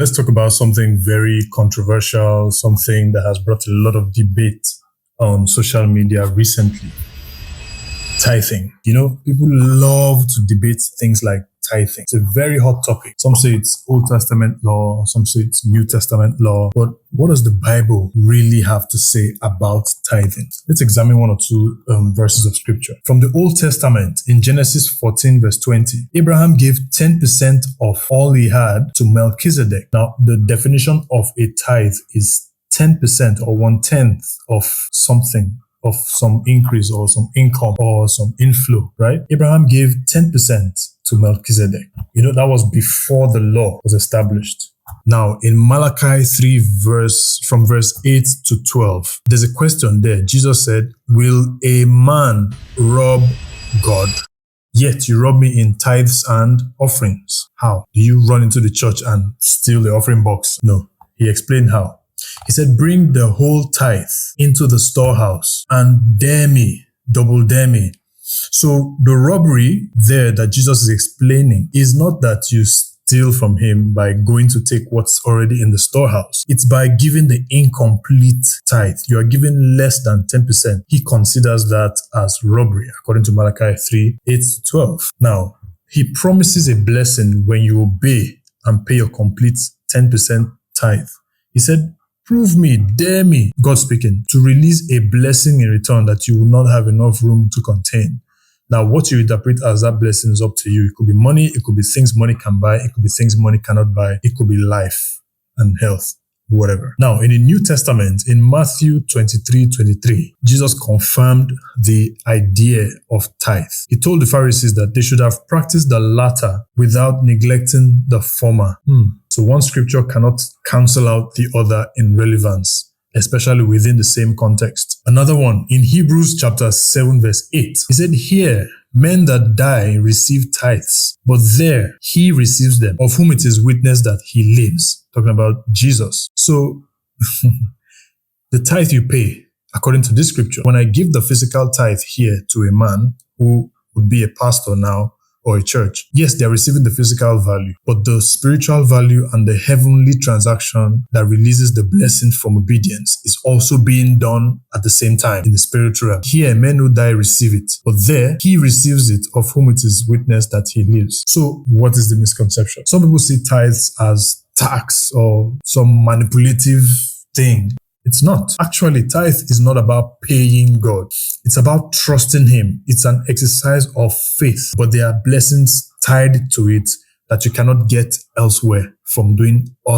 Let's talk about something very controversial, something that has brought a lot of debate on social media recently. Tithing. People love to debate things like tithing. It's a very hot topic. Some say it's Old Testament law, some say it's New Testament law. But what does the Bible really have to say about tithing? Let's examine one or two verses of scripture. From the Old Testament, in Genesis 14 verse 20, Abraham gave 10% of all he had to Melchizedek. Now, the definition of a tithe is 10% or 1/10 of something, of some increase or some income or some inflow, right? Abraham gave 10% to Melchizedek. That was before the law was established. Now, in Malachi 3 from verse 8 to 12, there's a question there. Jesus said, "Will a man rob God? Yet you rob me in tithes and offerings." How? Do you run into the church and steal the offering box? No. He explained how. He said, "Bring the whole tithe into the storehouse and double dare me." So the robbery there that Jesus is explaining is not that you steal from him by going to take what's already in the storehouse. It's by giving the incomplete tithe. You are giving less than 10%. He considers that as robbery, according to Malachi 3, 8 to 12. Now, he promises a blessing when you obey and pay your complete 10% tithe. He said, "Prove me, dare me," God speaking, "to release a blessing in return that you will not have enough room to contain." Now, what you interpret as that blessing is up to you. It could be money, it could be things money can buy, it could be things money cannot buy, it could be life and health, whatever. Now, in the New Testament, in Matthew 23:23, Jesus confirmed the idea of tithe. He told the Pharisees that they should have practiced the latter without neglecting the former. So one scripture cannot cancel out the other in relevance, especially within the same context. Another one, in Hebrews chapter 7 verse 8, he said, "Here, men that die receive tithes, but there he receives them, of whom it is witness that he lives." Talking about Jesus. So, the tithe you pay, according to this scripture, when I give the physical tithe here to a man who would be a pastor now, or a church, yes, they're receiving the physical value, but the spiritual value and the heavenly transaction that releases the blessing from obedience is also being done at the same time in the spiritual realm. Here, men who die receive it, but there, he receives it, of whom it is witness that he lives. So, what is the misconception? Some people see tithes as tax or some manipulative thing. It's not. Actually, tithe is not about paying God. It's about trusting him. It's an exercise of faith, but there are blessings tied to it that you cannot get elsewhere from doing all